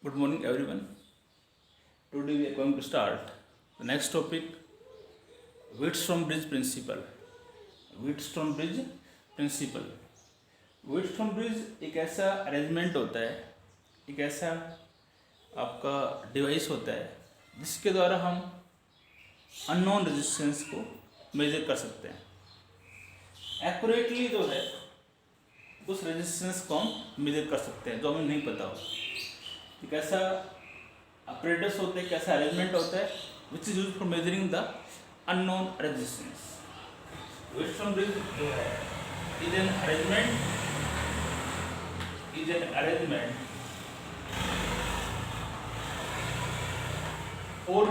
Good morning, everyone. Today we are going to start the next topic, Wheatstone Bridge Principle. Wheatstone Bridge Principle. Wheatstone bridge एक ऐसा arrangement होता है, एक ऐसा आपका डिवाइस होता है जिसके द्वारा हम अननोन रेजिस्टेंस को मेजर कर सकते हैं। एक्यूरेटली जो है उस रेजिस्टेंस को हम मेजर कर सकते हैं जो हमें नहीं पता हो। एक ऐसा apparatus होता है, एक ऐसा अरेंजमेंट होता है which is use for measuring the unknown resistance. Wheatstone bridge जो है is an arrangement for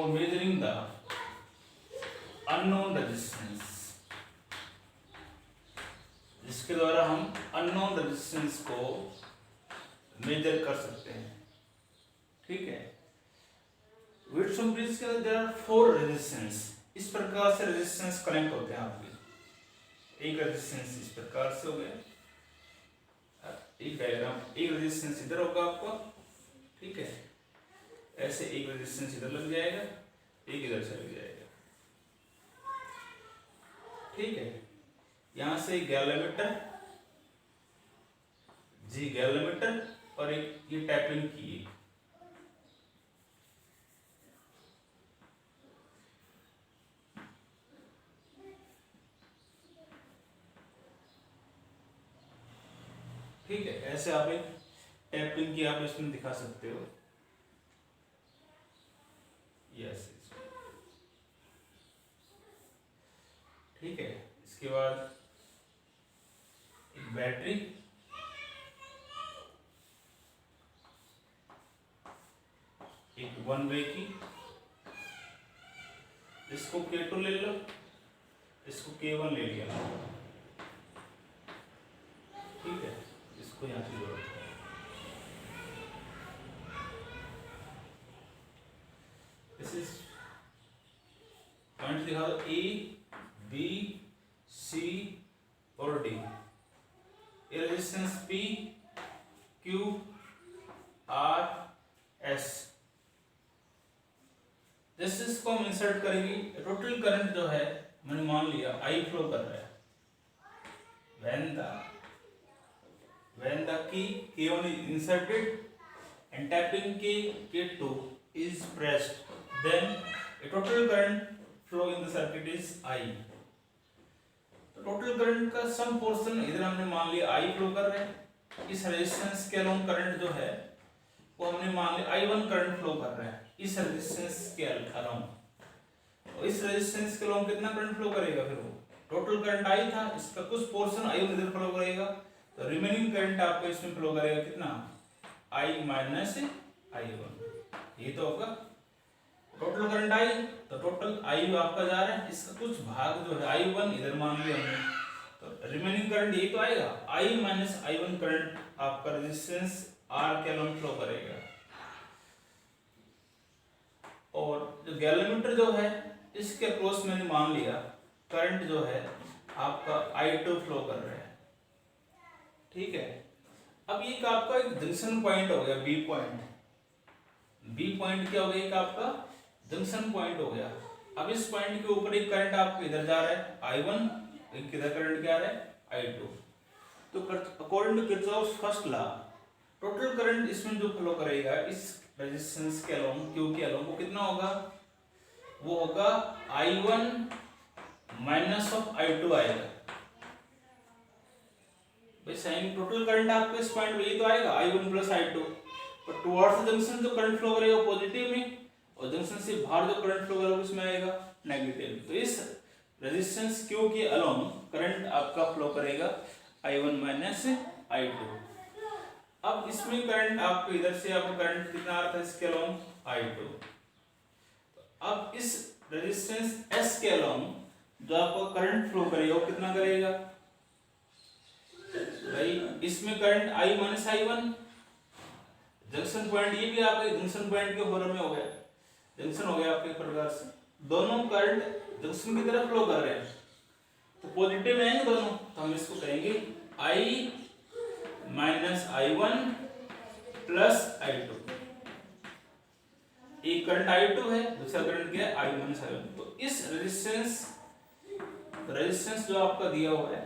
measuring the unknown resistance, जिसके द्वारा हम अननोन रेजिस्टेंस को मेजर कर सकते हैं। ठीक है, व्हीटस्टोन ब्रिज के अंदर देयर आर 4 रेजिस्टेंस। इस प्रकार से रेजिस्टेंस कनेक्ट होते हैं आपके। एक रेजिस्टेंस इस प्रकार से हो गया, एक डायग्राम, एक रेजिस्टेंस इधर होगा आपको, ठीक है, ऐसे एक रेजिस्टेंस इधर लग जाएगा, एक इधर से लग जाएगा, ठीक है। यहां से गैलोमीटर, जी गैलोमीटर, और एक ये टैपिंग की, ठीक है। ऐसे आप एक टैपिंग की आप इसमें दिखा सकते हो। यस, ठीक है। इसके बाद एक बैटरी, एक वन वे की, इसको K2 ले लो, इसको K1 ले लिया, ठीक है। इसको यहाँ से जोड़ो, दिस इज पॉइंट दिखा दो, ए बी सी और डी। ये resistance P Q R S, जैसे इसको हम इंसर्ट करेंगे, टोटल करंट जो है मैंने मान लिया I फ्लो कर रहा है। when the key K1 is inserted and tapping key K2 is pressed, then a total current flow in the circuit is I। तो टोटल करंट का सम पोर्शन इधर हमने मान लिया I फ्लो कर रहा है। इस रेजिस्टेंस के अलोंग करंट जो है वो हमने मान लिया I1 करंट फ्लो कर रहा है इस रेजिस्टेंस के अलोंग। और इस रेजिस्टेंस के अलोंग कितना करंट फ्लो करेगा? फिर वो टोटल करंट I था, इसका कुछ पोर्शन I1 इधर फ्लो करेगा, तो रिमेनिंग करंट आपको इसमें फ्लो करेगा कितना? I minus I1। ये तो होगा टोटल करंट I, तो टोटल I आपका जा रहा है, इसका कुछ भाग जो है I1 इधर मान लिया हमने, तो रिमेनिंग करंट ये तो आएगा I माइनस I1 करंट आपका रेजिस्टेंस R के अलोंग फ्लो करेगा। और जो गैलोमीटर जो है इसके अक्रॉस मैंने मान लिया करंट जो है आपका I2 फ्लो कर रहा है, ठीक है। अब ये आपका एक जंक्शन पॉइंट हो गया, बी पॉइंट। बी पॉइंट क्या हो गया? एक आपका जंक्शन पॉइंट हो गया। अब इस पॉइंट के ऊपर एक करंट आपको इधर जा रहा है I1, एक किधर करंट क्या आ रहा है I2। तो according to Kirchhoff's first law, total current इसमें जो फ्लो करेगा इस रेजिस्टेंस के अलोंग, Q के अलोंग, वो कितना होगा? वो होगा I1 माइनस ऑफ I2 आएगा। साइन टोटल करंट आपको इस पॉइंट पे ये तो आएगा I1 प्लस I2, पर टुवर्ड्स जंक्शन जो करंट फ्लो करेगा पॉजिटिव में, और जंक्शन से बाहर जो करंट फ्लो करेगा उसमें आएगा नेगेटिव। तो इस रेजिस्टेंस Q के अलोंग करंट आपका फ्लो करेगा I1 माइनस I2। अब इसमें करंट आपको इधर से आपको करंट कितना आ रहा था इसके अलोंग I2। अब इस रेजिस्टेंस S के अलोंग जो आपको करंट फ्लो करेगा वो कितना करेगा भाई? इसमें current I minus I1, junction point ये भी आपके जंक्शन पॉइंट के फॉर्म में हो गया, जंक्शन हो गया आपके प्रकार से, दोनों करंट जंक्शन की तरफ फ्लो कर रहे हैं। तो तो पॉजिटिव रहेंगे दोनों, तो हम इसको कहेंगे I minus I1 plus I2। एक करंट I2 है, दूसरा करंट क्या है I माइनस I1। तो इस रेजिस्टेंस जो आपका दिया हुआ है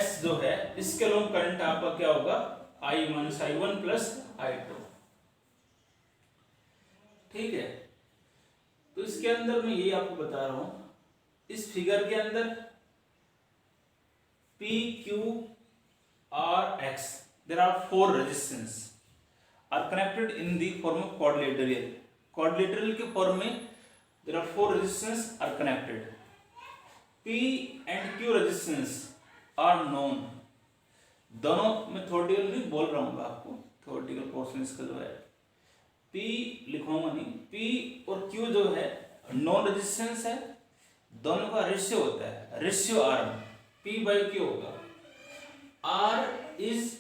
S जो है, इसके अलोंग करंट आपका क्या होगा I minus I1 plus I2। ठीक है, तो इसके अंदर मैं यही आपको बता रहा हूं, इस फिगर के अंदर P Q R X there are four resistance are connected in the form of quadrilateral। quadrilateral के फॉर्म में there are four resistance are connected। P and Q resistance are known। दोनों मैं थ्योरेटिकल नहीं बोल रहा हूँ आपको, थ्योरेटिकल पोर्शन इसका जो है P लिखूंगा नहीं, P और Q जो है नॉन रेजिस्टेंस है, दोनों का रेशियो होता है, ratio R P by Q होगा। R is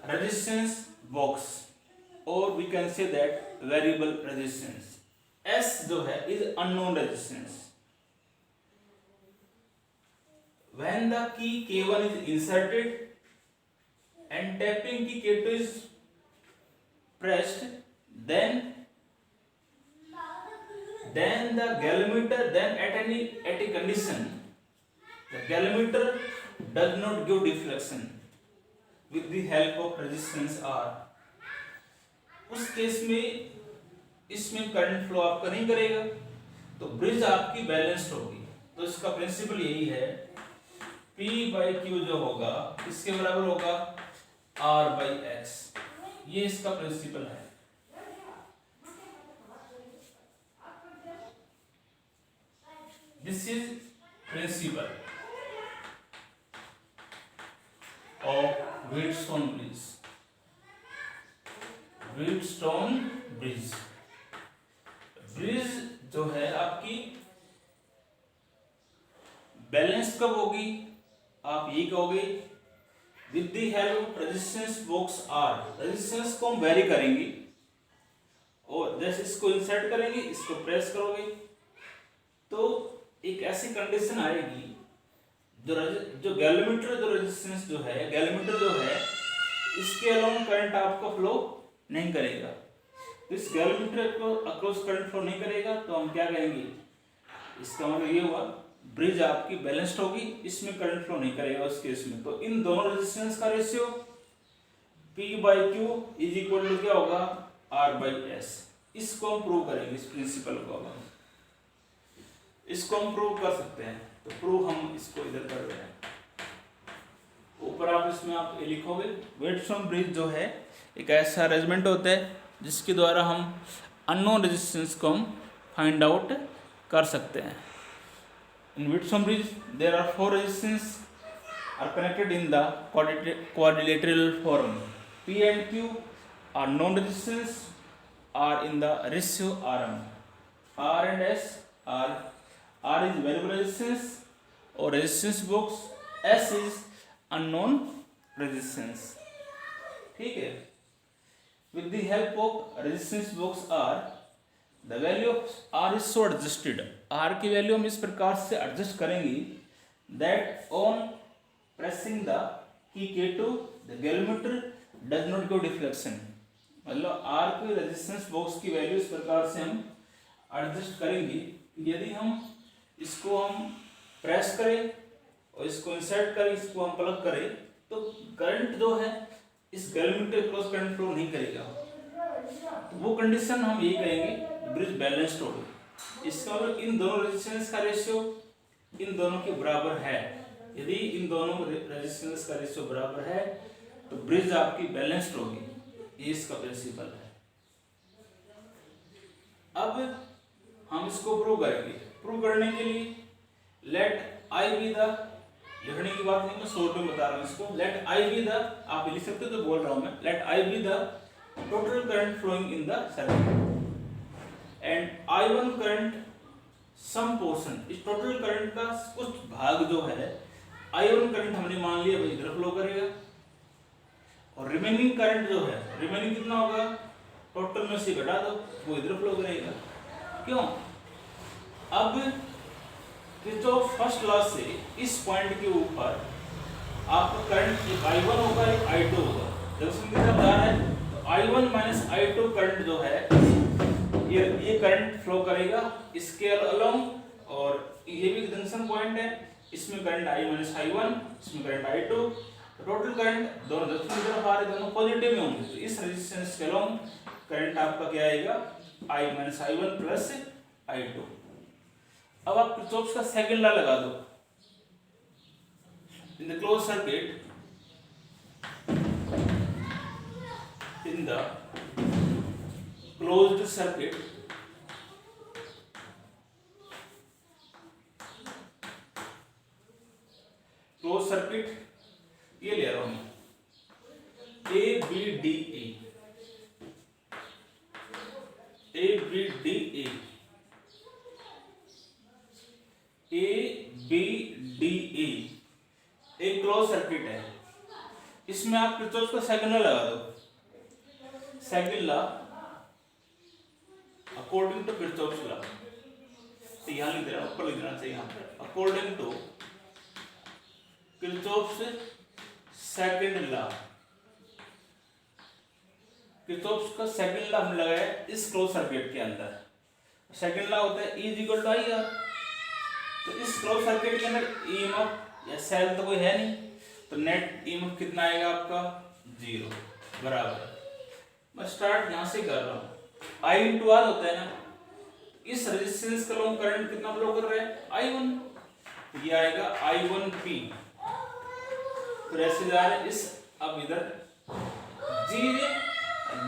resistance box or we can say that variable resistance। S जो है is unknown resistance। When the key K1 is inserted and tapping key K2 is pressed, then the galvanometer, then at a condition the galvanometer does not give deflection with the help of resistance R। उस case में इसमें current flow आपका नहीं करेगा, तो bridge आपकी balanced होगी। तो इसका प्रिंसिपल यही है, P बाई Q जो होगा इसके बराबर होगा R बाई X। ये इसका प्रिंसिपल है। This is principle of Wheatstone bridge. Wheatstone bridge, bridge जो है आपकी बैलेंस कब होगी, आप ये कहोगे with the help of resistance box R। Resistance को हम वेरी करेंगे और जैसे इसको इंसर्ट करेंगे, इसको प्रेस करोगे तो एक ऐसी कंडीशन आएगी जो गैल्वेमीटर जो रेजिस्टेंस जो है, गैल्वेमीटर जो है इसके अलोंग करंट आपको फ्लो नहीं करेगा। तो इस गैल्वेमीटर को अक्रॉस करंट फ्लो नहीं करेगा, तो हम क्या कहेंगे, इसका मतलब ये हुआ ब्रिज आपकी बैलेंस्ड होगी, इसमें करंट फ्लो नहीं करेगा उस केस में। तो इन दोनों रेजिस्टेंस का ratio P by Q is equal to क्या होगा R बाई S। इसको हम प्रूव करेंगे, इस प्रिंसिपल को अब इसको हम प्रूव कर सकते हैं। तो प्रूव हम इसको इधर कर रहे हैं, ऊपर आप इसमें आप ये लिखोगे व्हीटस्टोन ब्रिज जो है एक ऐसा अरेंजमेंट होता है जिसके द्वारा हम अननोन रेजिस्टेंस को हम फाइंड आउट कर सकते हैं। In Whitstone bridge, there are four resistance are connected in the quadrilateral form. P and Q are known resistance are in the ratio Rm. R and S are R is variable resistance or resistance box, S is unknown resistance। ठीक है, with the help of resistance box R, the value of R is so adjusted। R की value हम इस प्रकार से adjust करेंगे that on pressing the key K2 the galvanometer does not go deflection। मतलब R की रेजिस्टेंस बॉक्स की value इस प्रकार से हम एडजस्ट करेंगे, यदि हम इसको हम प्रेस करें और इसको इंसर्ट करें, इसको हम प्लग करें, तो करंट जो है इस गैल्वेमीटर क्रॉस करंट फ्लो नहीं करेगा। तो वो कंडीशन हम यही कहेंगे ब्रिज बैलेंस्ड होगी। इसका मतलब इन दोनों रेजिस्टेंस का रेशियो इन दोनों के बराबर है। यदि इन दोनों रेजिस्टेंस का रेशियो बराबर है तो ब्रिज आपकी बैलेंस्ड होगी। ये इसका प्रिंसिपल है। अब हम इसको प्रूव करेंगे। प्रूव करने के लिए लेट I बी द, लिखने की बात नहीं, मैं शॉर्ट में बता रहा हूँ इसको। लेट I बी द, आप लिख सकते हो तो बोल रहा हूँ मैं, let I be the total current flowing in the circuit and I1 current some portion. इस टोटल करंट का कुछ भाग जो है I1 करंट हमने मान लिया भाई इधर फ्लो करेगा, और रिमेनिंग करंट जो है, रिमेनिंग कितना होगा, टोटल में से घटा दो, वो इधर फ्लो करेगा। क्यों? अब किरचॉफ फर्स्ट लॉ से इस पॉइंट के ऊपर आपका करंट एक I1 होगा एक I2 होगा। जब इसमें कितना जा रहा है तो I1 माइनस I2 करंट जो है ये करंट फ्लो करेगा इसके अलोंग, और ये भी जंक्शन पॉइंट है, इसमें करंट I माइनस I1, इसमें करंट I2, टोटल करंट दोनों जंक्शन की तरफ आ रहे, दोनों पॉजिटिव में होंगे, तो इस रेजिस्टेंस के अलोंग करंट आपका क्या आएगा I minus I1 plus I2। अब आप किरचॉफ का सेकंड लॉ लगा दो। In the close circuit, in the closed circuit, closed circuit ये ले रहा हूं मैं ABDA, ABDA, ABDA एक क्लोज सर्किट है। इसमें आप किरचॉफ का सेकंड लॉ लगा दो। Second law according to Kirchhoff's law, तो यहां लिख देना, ऊपर लिख देना चाहिए यहां पर, according to Kirchhoff's second law. Kirchhoff's का सेकंड लॉ हम लगाया इस क्लोज सर्किट के अंदर। सेकंड लॉ होता है E इक्वल टू IR। तो इस क्लोज सर्किट के अंदर ईएमएफ या सेल तो कोई है नहीं, तो नेट ईएमएफ कितना आएगा आपका 0 बराबर। मैं स्टार्ट यहां से कर रहा हूं, I इंटू R होता है ना, इस रेजिस्टेंस का लोग करंट कितना फ्लो कर रहा है I1, तो ये आएगा I1P, फिर ऐसे जा रहे इस, अब इधर G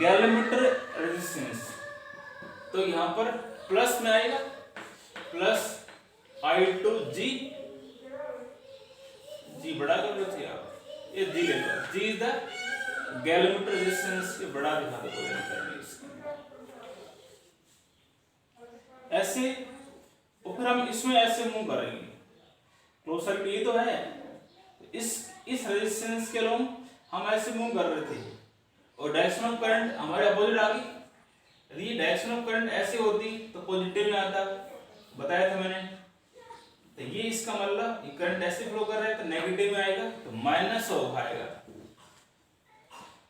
गैलोमीटर रेजिस्टेंस, तो यहां पर प्लस में आएगा प्लस I2G, G बड़ा कर लो थे आप, ये G ले लो, G is the galvanometer resistance, के बड़ा दिखा दो ऐसे, और फिर हम इसमें ऐसे मूव करेंगे। क्लोज सर्किट ये तो है, इस रेजिस्टेंस के लोग हम ऐसे मूव कर रहे थे, और डायरेक्शन ऑफ करंट हमारे अपोजिट आ गई। यदि डायरेक्शन ऑफ करंट ऐसे होती तो पॉजिटिव में आता, बताया था मैंने। तो ये इसका मतलब ये करंट ऐसे फ्लो कर रहा है तो नेगेटिव में आएगा, तो माइनस ऑफ आएगा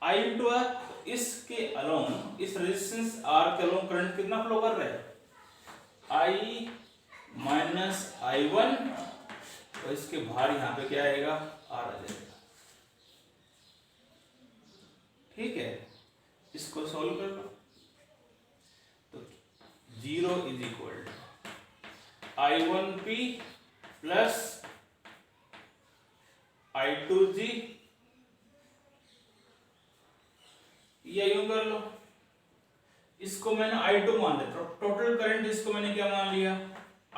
I इंटू R। इसके अलोंग इस रेजिस्टेंस R के अलोंग करंट कितना फ्लो कर रहा है I माइनस I1, और इसके बाहर यहाँ पे क्या आएगा R आ जाएगा। ठीक है, इसको सॉल्व कर लो, तो 0 is equal to I1P plus I2G, ये यूं कर लो, इसको मैंने I2 मान लिया, टोटल करंट इसको मैंने क्या मान लिया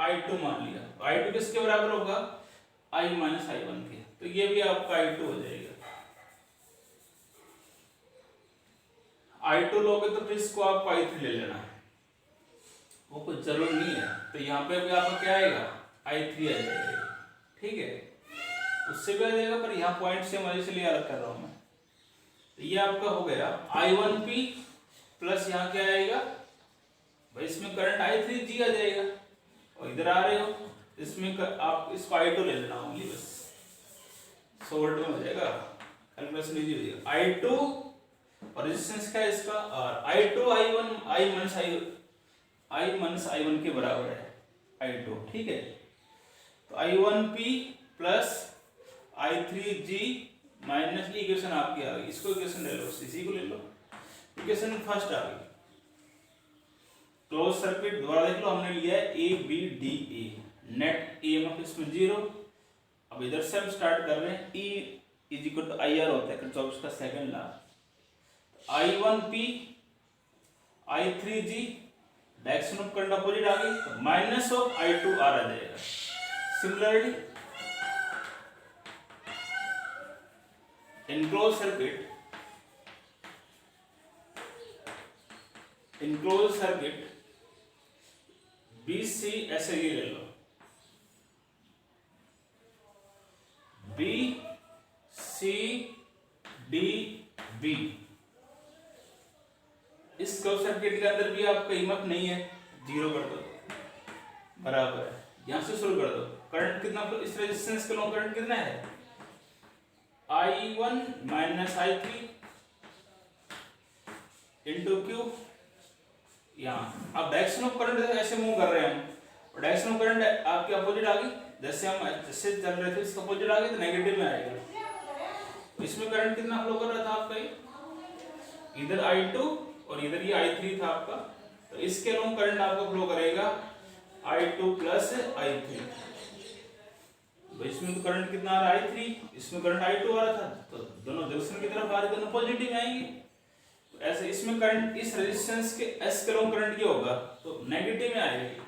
I2 मान लिया। I2 किसके बराबर होगा I माइनस I1 के, तो ये भी आपका I2 हो जाएगा। I2 लोगे तो फिर इसको आपको I3 ले लेना है, वो कुछ जरूर नहीं है, तो यहाँ पे भी आपका क्या आएगा I3 आ जाएगा। ठीक है, उससे भी आ जाएगा, पर यहाँ पॉइंट से मैं इसलिए अलग कर रहा हूँ मैं। तो ये आपका हो गया I1P प्लस यहाँ क्या आएगा भाई, इसमें करंट I3G आ जाएगा, और इधर आ रहे हो इसमें आप इसको I2 ले लेना होंगे, बस 100 वोल्ट में हो जाएगा, कैलकुलेशन इजी हो जाएगा। I2 और रेजिस्टेंस क्या है इसका, और I2 I माइनस I1 के बराबर है I2। ठीक है, तो I1P प्लस I3G माइनस की इक्वेशन आपकी आ गई, इसको इक्वेशन ले लो, इसी को ले लो, इक्वेशन फर्स्ट आ गई। क्लोज सर्किट दोबारा देख लो, हमने लिया है ABDA, नेट ईएमएफ इसमें 0। अब इधर से हम स्टार्ट कर रहे हैं, E is equal to IR होता है किरचॉफ का second law. I1P I3G direction of current opposite आ गई, तो माइनस ऑफ I2R आ जाएगा। Similarly in closed circuit BC ऐसे ये ले लो, BCDB। इस क्लोज सर्किट के अंदर भी आपका ईएमएफ नहीं है, 0 कर दो बराबर है, यहां से शुरू कर दो। करंट कितना फ्लो, इस रेजिस्टेंस के लो करंट कितना है, I1 minus I3 into Q। यहाँ अब डायरेक्शन ऑफ करंट ऐसे मूव कर रहे हैं हम, और डायरेक्शन ऑफ करंट आपके अपोजिट आ गई, जैसे हम जैसे चल रहे थे इसका अपोजिट आ गई तो नेगेटिव में आएगा। इसमें करंट कितना फ्लो कर रहा था आपका, इधर I2 और इधर ये I3 था आपका, तो इसके अलोंग करंट आपका फ्लो करेगा I2 प्लस I3। तो इसमें तो करंट कितना आ रहा है I3, इसमें करंट I2 आ रहा था, तो दोनों जंक्शन की तरफ आ रहे, दोनों पॉजिटिव में आएंगे। तो ऐसे इसमें करंट इस रेजिस्टेंस के S के अलोंग करंट क्या होगा, तो नेगेटिव में आएगा।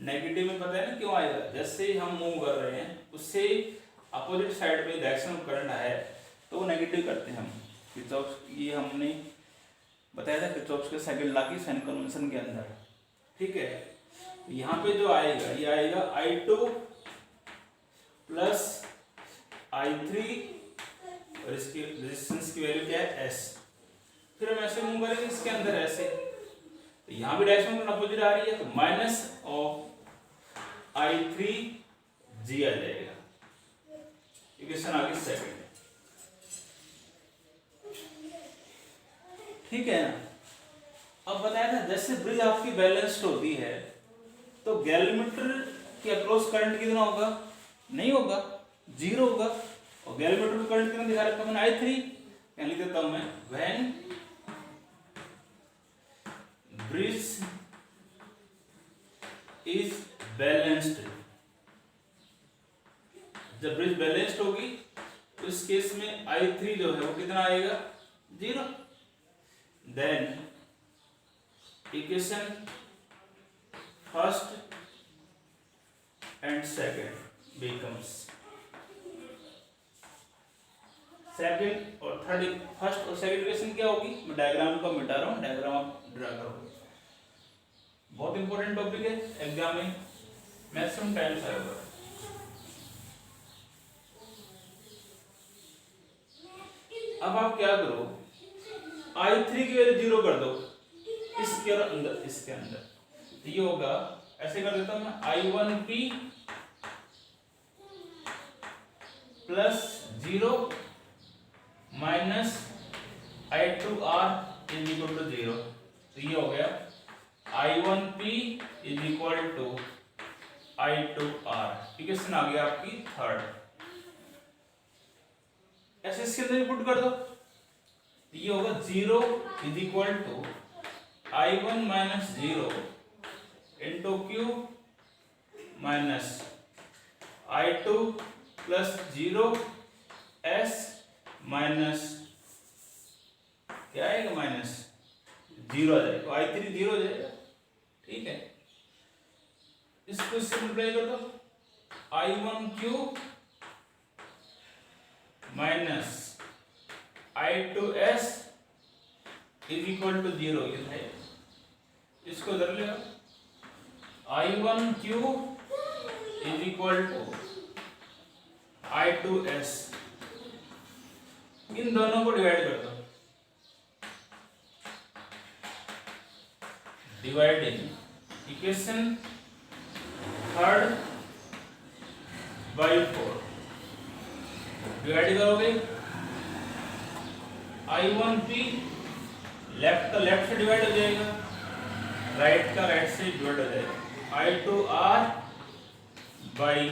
नेगेटिव में पता है ना क्यों आएगा, जैसे हम मूव कर रहे हैं उससे अपोजिट साइड पे डायरेक्शन ऑफ करंट है तो वो नेगेटिव करते हैं हम। किरचॉफ, ये हमने बताया था किरचॉफ के सेकंड लॉ की साइन कन्वेंशन के अंदर, ठीक है। यहाँ पे जो आएगा ये आएगा I2 प्लस I3 और इसकी रेजिस्टेंस की वैल्यू क्या है S। फिर हम ऐसे मूव करेंगे इसके अंदर ऐसे, तो यहाँ भी डायरेक्शन करंट अपोजिट आ रही है, तो माइनस ऑफ I3 G आ जाएगा। इक्वेशन आ गई सेकंड, ठीक है ना। अब बताया था जैसे ब्रिज आपकी बैलेंस्ड होती है तो गैलोमीटर के अक्रॉस करंट कितना होगा, नहीं होगा, जीरो होगा। और गैलोमीटर में करंट कितना दिखा रखा मैंने I3, क्या लिख देता हूं मैं, व्हेन ब्रिज इज बैलेंस्ड, जब ब्रिज बैलेंस्ड होगी तो इस केस में I3 जो है वो कितना आएगा, zero. Then equation first and second becomes, second और थर्ड, फर्स्ट और सेकंड इक्वेशन क्या होगी, मैं डायग्राम को मिटा रहा हूँ, डायग्राम आप ड्रा करो। बहुत इंपॉर्टेंट टॉपिक है, एग्जाम में मैक्सिमम टाइम्स आएगा। अब आप क्या करो, I3 की वैल्यू जीरो कर दो इसके अंदर, इसके अंदर ये होगा, ऐसे कर देता हूं मैं, I1P plus zero minus I2R is equal to zero. तो ये हो गया I1P is equal to I2R। Equation आ गया आपकी थर्ड। ऐसे इसके अंदर पुट कर दो, ये होगा zero is equal to I1 minus zero into Q minus I2 plus zero S minus क्या आएगा, माइनस जीरो आ जाएगा, I3 जीरो हो जाएगा, ठीक है। इसको सिंप्लीफाई कर दो, I1Q minus I2S is equal to zero, ये है, इसको कर ले, I1Q is equal to I2S, इन दोनों को डिवाइड कर दो, dividing equation third by 4, divide करोगे I1P लेफ्ट का लेफ्ट से डिवाइड हो जाएगा, राइट का राइट से डिवाइड हो जाएगा, I2R बाई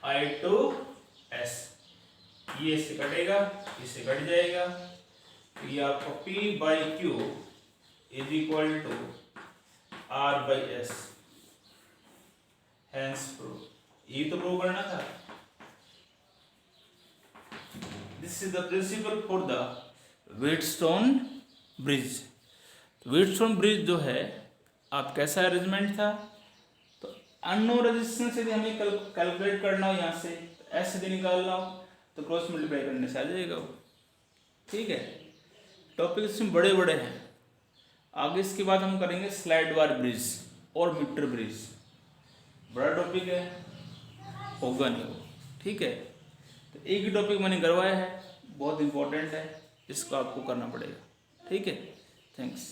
I2S, ये इससे कटेगा, इससे कट जाएगा, तो ये आपको P by Q is equal to R by S, hence prove. ये तो प्रूव करना था। This is the principle for the Wheatstone bridge. Wheatstone bridge जो है आप कैसा अरेंजमेंट था, तो अननोन रेजिस्टेंस यदि हमें कैलकुलेट करना हो, यहाँ से ऐसे भी निकालना हो तो क्रॉस मल्टीप्लाई करने से आ जाएगा वो, ठीक है। टॉपिक इसमें बड़े बड़े हैं, आगे इसके बाद हम करेंगे स्लाइड वार ब्रिज और मीटर ब्रिज, बड़ा टॉपिक है, होगा नहीं वो, ठीक है। तो एक ही टॉपिक मैंने करवाया है, बहुत इंपॉर्टेंट है, इसको आपको करना पड़ेगा, ठीक है। थैंक्स।